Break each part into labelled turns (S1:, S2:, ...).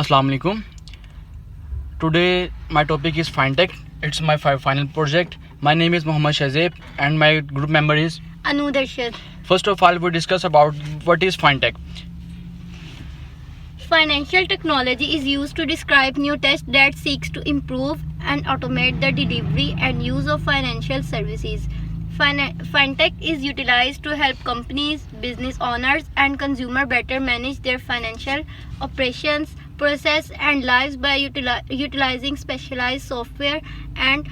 S1: Assalamu alaikum. Today my topic is fintech. It's my final project. My name is Mohammad Shazeb and my group member is
S2: Anu Darshad.
S1: First of all, we discuss about what is fintech.
S2: Financial technology is used to describe new tech that seeks to improve and automate the delivery and use of financial services. Fintech is utilized to help companies, business owners, and consumers better manage their financial operations, process, and lives by utilizing specialized software and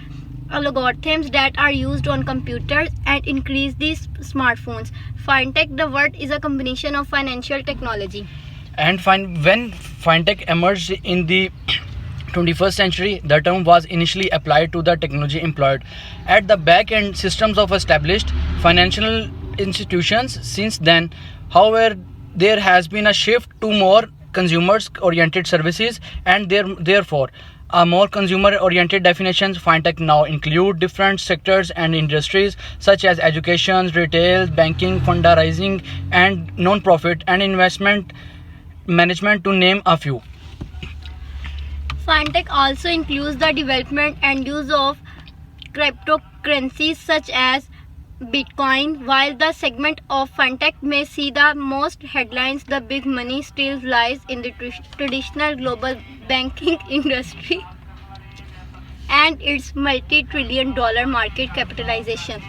S2: algorithms that are used on computers and increase these smartphones. Fintech, the word, is a combination of financial technology.
S1: And when fintech emerged in the 21st century, the term was initially applied to the technology employed at the back end systems of established financial institutions. Since then, however, there has been a shift to more consumers oriented services and therefore a more consumer oriented definitions. Fintech now include different sectors and industries such as education, retail, banking, fundraising, and non-profit and investment management, to name a few.
S2: Fintech also includes the development and use of cryptocurrencies such as Bitcoin. While the segment of fintech may see the most headlines, the big money still lies in the traditional global banking industry and its multi-trillion-dollar market capitalization.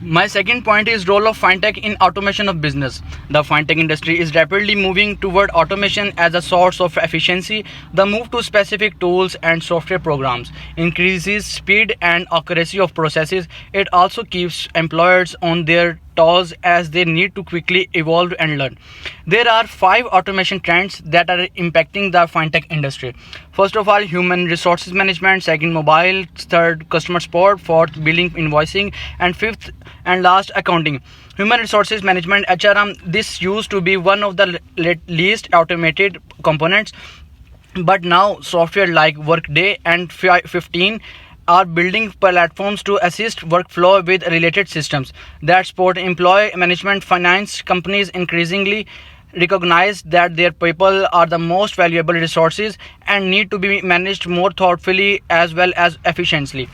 S1: My second point is role of fintech in automation of business. The fintech industry is rapidly moving toward automation as a source of efficiency. The move to specific tools and software programs increases speed and accuracy of processes. It also keeps employers on their toes as they need to quickly evolve and learn. There are 5 automation trends that are impacting the fintech industry. First of all, human resources management. Second, mobile. Third, customer support. Fourth, billing, invoicing. And fifth and last, accounting. Human resources management, HRM. This used to be one of the least automated components, but now software like Workday and 15 are building platforms to assist workflow with related systems that support employee management. Finance companies increasingly recognize that their people are the most valuable resources and need to be managed more thoughtfully as well as efficiently.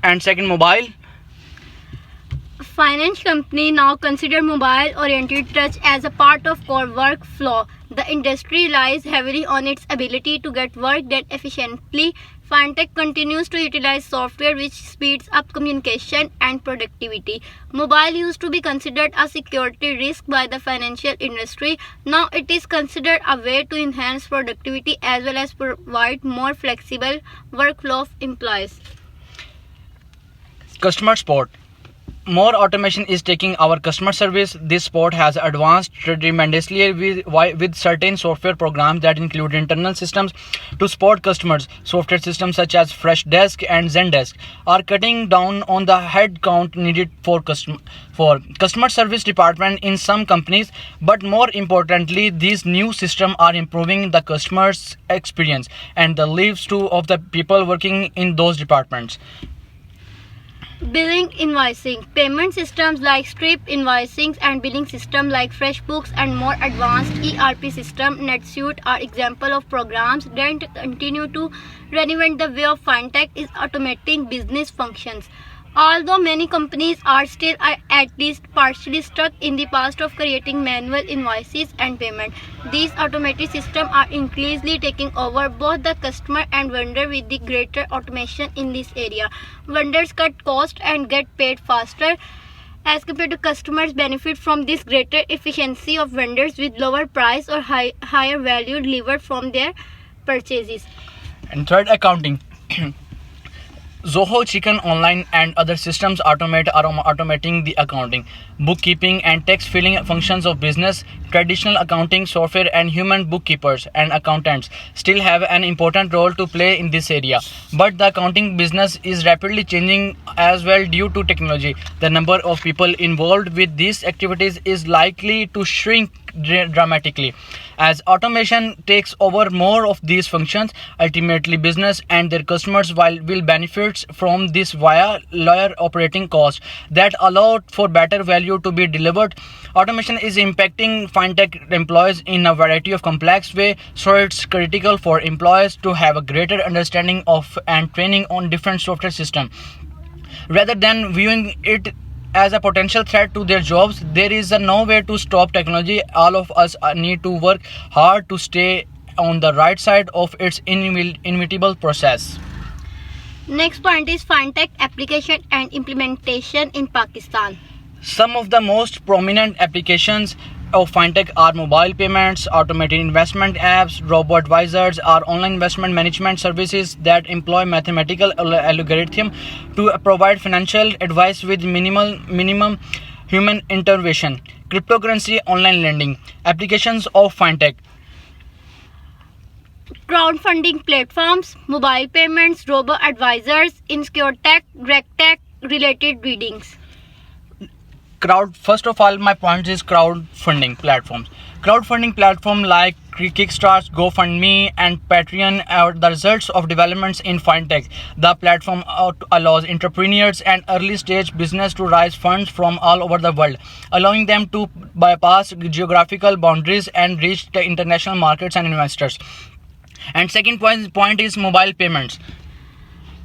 S1: And second, mobile.
S2: Finance company now consider mobile-oriented touch as a part of core workflow. The industry relies heavily on its ability to get work done efficiently. Fintech continues to utilize software which speeds up communication and productivity. Mobile used to be considered a security risk by the financial industry. Now it is considered a way to enhance productivity as well as provide more flexible workflow of employees.
S1: Customer support. More automation is taking our customer service. This support has advanced tremendously with certain software programs that include internal systems to support customers. Software systems such as Freshdesk and Zendesk are cutting down on the head count needed for customer service department in some companies. But more importantly, these new systems are improving the customer's experience and the lives too of the people working in those departments.
S2: Billing, invoicing. Payment systems like Stripe invoicing and billing systems like FreshBooks and more advanced ERP system NetSuite are examples of programs that continue to reinvent the way of fintech is automating business functions. Although many companies are still at least partially stuck in the past of creating manual invoices and payment, these automated systems are increasingly taking over both the customer and vendor with the greater automation in this area. Vendors cut costs and get paid faster as compared to customers benefit from this greater efficiency of vendors with lower price or higher value delivered from their purchases.
S1: And third, accounting. Zoho, Chicken Online, and other systems automating the accounting, bookkeeping, and tax filing functions of business. Traditional accounting software and human bookkeepers and accountants still have an important role to play in this area. But the accounting business is rapidly changing as well due to technology. The number of people involved with these activities is likely to shrink dramatically. As automation takes over more of these functions, ultimately business and their customers will benefit from this via lower operating costs that allow for better value to be delivered. Automation is impacting fintech employees in a variety of complex ways, so it's critical for employees to have a greater understanding of and training on different software systems. Rather than viewing it as a potential threat to their jobs, there is no way to stop technology. All of us need to work hard to stay on the right side of its inevitable process.
S2: Next point is fintech application and implementation in Pakistan.
S1: Some of the most prominent applications of fintech are mobile payments, automated investment apps, robo advisors, or online investment management services that employ mathematical algorithm to provide financial advice with minimum human intervention. Cryptocurrency, online lending, applications of fintech.
S2: Crowdfunding platforms, mobile payments, robo advisors, insurtech, regtech related readings.
S1: First of all, my point is crowdfunding platforms. Crowdfunding platform like Kickstarter, GoFundMe, and Patreon are the results of developments in fintech. The platform allows entrepreneurs and early stage business to raise funds from all over the world, allowing them to bypass geographical boundaries and reach the international markets and investors. And second point is mobile payments.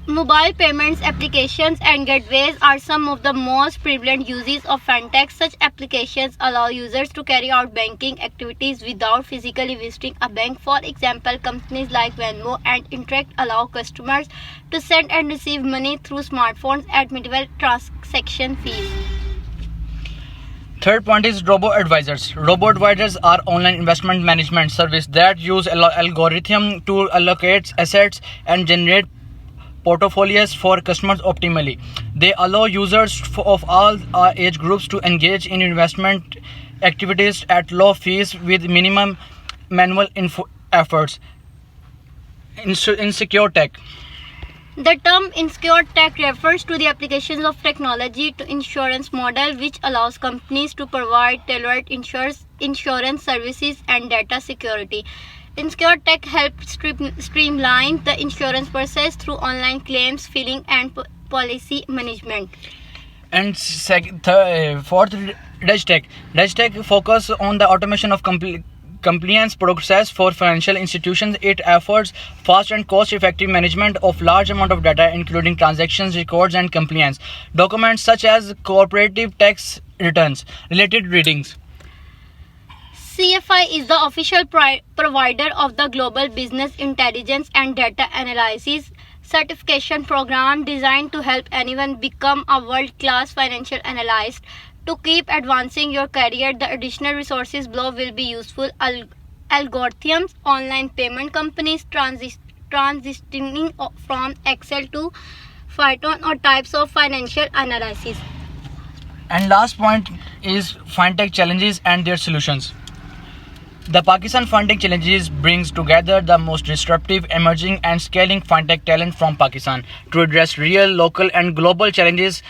S2: Mobile payments applications and gateways are some of the most prevalent uses of fintech. Such applications allow users to carry out banking activities without physically visiting a bank. For example, companies like Venmo and Interact allow customers to send and receive money through smartphones at minimal transaction fees.
S1: Third point is robo advisors. Robo advisors are online investment management service that use algorithm to allocate assets and generate portfolios for customers optimally. They allow users of all age groups to engage in investment activities at low fees with minimum manual efforts. Insecure tech.
S2: The term insecure tech refers to the applications of technology to insurance model, which allows companies to provide tailored insurance services and data security. Insecure tech helps streamline the insurance process through online claims filing and policy management.
S1: And fourth, RegTech. RegTech focus on the automation of compliance process for financial institutions. It offers fast and cost-effective management of large amount of data, including transactions, records, and compliance documents such as cooperative tax returns, related readings.
S2: CFI is the official provider of the Global Business Intelligence and Data Analysis certification program designed to help anyone become a world-class financial analyst. To keep advancing your career, the additional resources below will be useful. Algorithms, online payment companies, transitioning from Excel to Python, or types of financial analysis.
S1: And last point is fintech challenges and their solutions. The Pakistan Fintech Challenges brings together the most disruptive, emerging, and scaling fintech talent from Pakistan to address real, local, and global challenges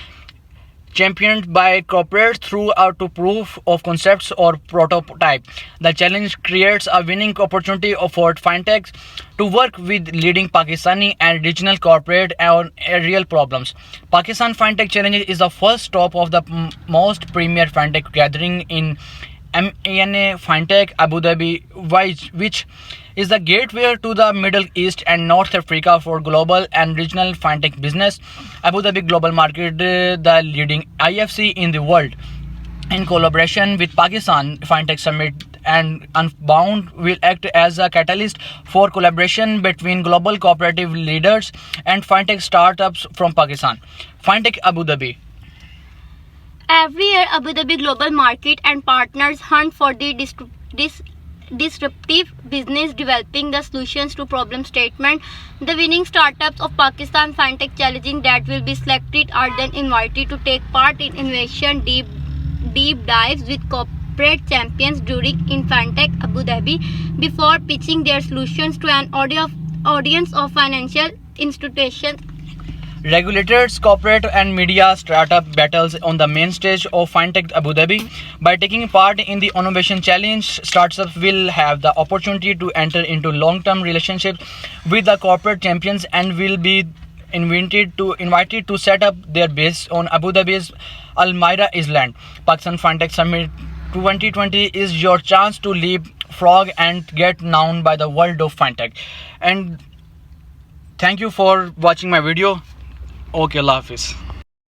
S1: championed by corporates through to proof of concepts or prototype. The challenge creates a winning opportunity for fintechs to work with leading Pakistani and regional corporate on real problems. Pakistan Fintech Challenge is the first stop of the most premier fintech gathering in MENA Fintech Abu Dhabi, which is the gateway to the Middle East and North Africa for global and regional fintech business. Abu Dhabi Global Market, the leading IFC in the world, in collaboration with Pakistan Fintech Summit and Unbound, will act as a catalyst for collaboration between global cooperative leaders and fintech startups from Pakistan. Fintech Abu Dhabi.
S2: Every year, Abu Dhabi Global Market and partners hunt for the disruptive business developing the solutions to problem statement. The winning startups of Pakistan Fintech Challenge that will be selected are then invited to take part in innovation deep dives with corporate champions during Fintech Abu Dhabi before pitching their solutions to an audience of financial institutions.
S1: Regulators, corporate and media startup battles on the main stage of FinTech Abu Dhabi. By taking part in the Innovation Challenge, startups will have the opportunity to enter into long-term relationships with the corporate champions and will be invited to set up their base on Abu Dhabi's Al Maira Island. Pakistan FinTech Summit 2020 is your chance to leapfrog and get known by the world of FinTech. And thank you for watching my video. Okay, Allah Hafiz.